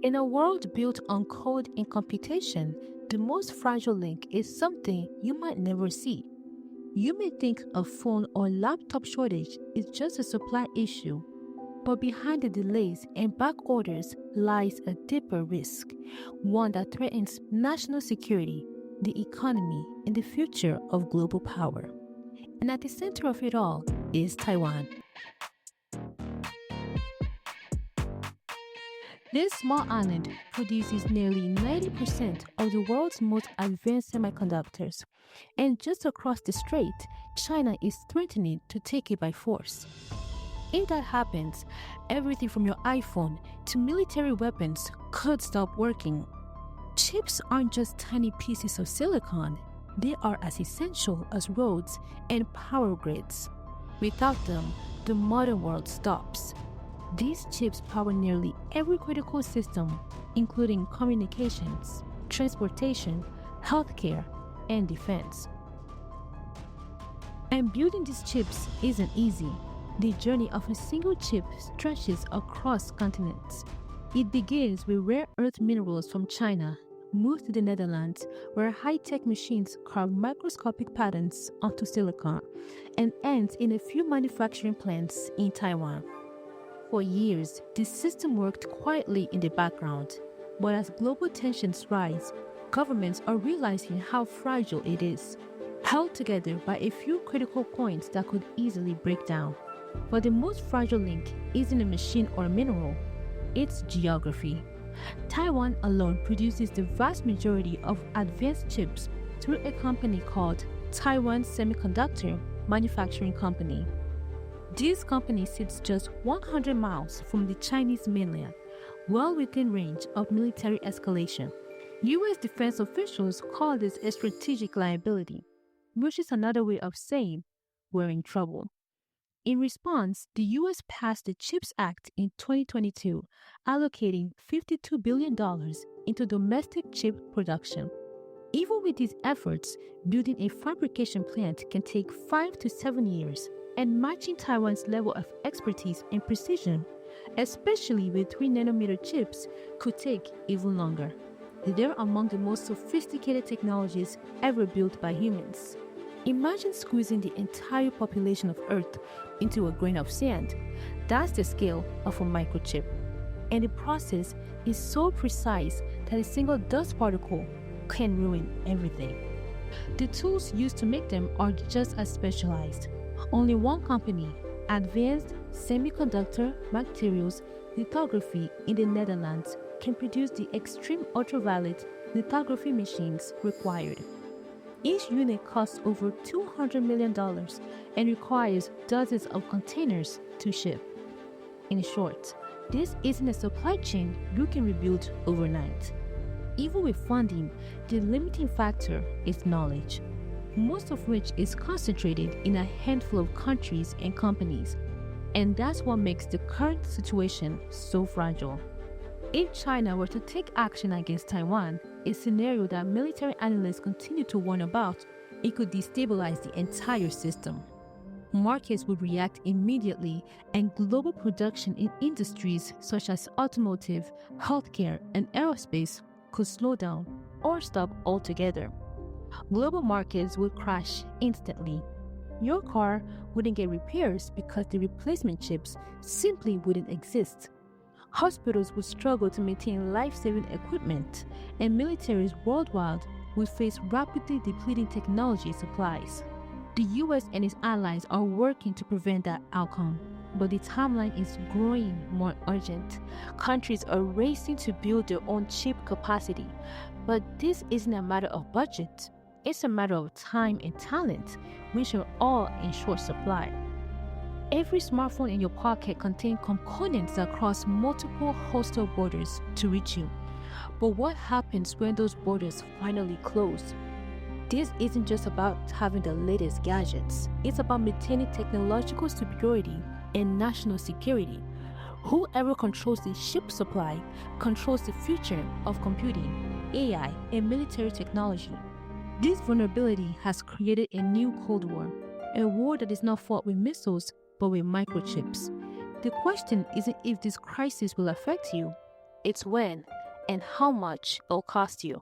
In a world built on code and computation, the most fragile link is something you might never see. You may think a phone or laptop shortage is just a supply issue, but behind the delays and back orders lies a deeper risk, one that threatens national security, the economy, and the future of global power. And at the center of it all is Taiwan. This small island produces nearly 90% of the world's most advanced semiconductors, and just across the strait, China is threatening to take it by force. If that happens, everything from your iPhone to military weapons could stop working. Chips aren't just tiny pieces of silicon, they are as essential as roads and power grids. Without them, the modern world stops. These chips power nearly every critical system, including communications, transportation, healthcare, and defense. And building these chips isn't easy. The journey of a single chip stretches across continents. It begins with rare earth minerals from China, moves to the Netherlands, where high-tech machines carve microscopic patterns onto silicon, and ends in a few manufacturing plants in Taiwan. For years, this system worked quietly in the background, but as global tensions rise, governments are realizing how fragile it is, held together by a few critical points that could easily break down. But the most fragile link isn't a machine or a mineral, it's geography. Taiwan alone produces the vast majority of advanced chips through a company called Taiwan Semiconductor Manufacturing Company. This company sits just 100 miles from the Chinese mainland, well within range of military escalation. US defense officials call this a strategic liability, which is another way of saying we're in trouble. In response, the US passed the CHIPS Act in 2022, allocating $52 billion into domestic chip production. Even with these efforts, building a fabrication plant can take 5 to 7 years, and matching Taiwan's level of expertise and precision, especially with 3 nanometer chips, could take even longer. They're among the most sophisticated technologies ever built by humans. Imagine squeezing the entire population of Earth into a grain of sand. That's the scale of a microchip. And the process is so precise that a single dust particle can ruin everything. The tools used to make them are just as specialized. Only one company, Advanced Semiconductor Materials Lithography in the Netherlands, can produce the extreme ultraviolet lithography machines required. Each unit costs over $200 million and requires dozens of containers to ship. In short, this isn't a supply chain you can rebuild overnight. Even with funding, the limiting factor is knowledge, most of which is concentrated in a handful of countries and companies. And that's what makes the current situation so fragile. If China were to take action against Taiwan, a scenario that military analysts continue to warn about, it could destabilize the entire system. Markets would react immediately, and global production in industries such as automotive, healthcare, and aerospace could slow down or stop altogether. Global markets would crash instantly. Your car wouldn't get repairs because the replacement chips simply wouldn't exist. Hospitals would struggle to maintain life-saving equipment, and militaries worldwide would face rapidly depleting technology supplies. The US and its allies are working to prevent that outcome, but the timeline is growing more urgent. Countries are racing to build their own chip capacity, but this isn't a matter of budget. It's a matter of time and talent, which are all in short supply. Every smartphone in your pocket contains components that cross multiple hostile borders to reach you. But what happens when those borders finally close? This isn't just about having the latest gadgets. It's about maintaining technological superiority and national security. Whoever controls the chip supply controls the future of computing, AI, and military technology. This vulnerability has created a new Cold War, a war that is not fought with missiles but with microchips. The question isn't if this crisis will affect you, it's when and how much it'll cost you.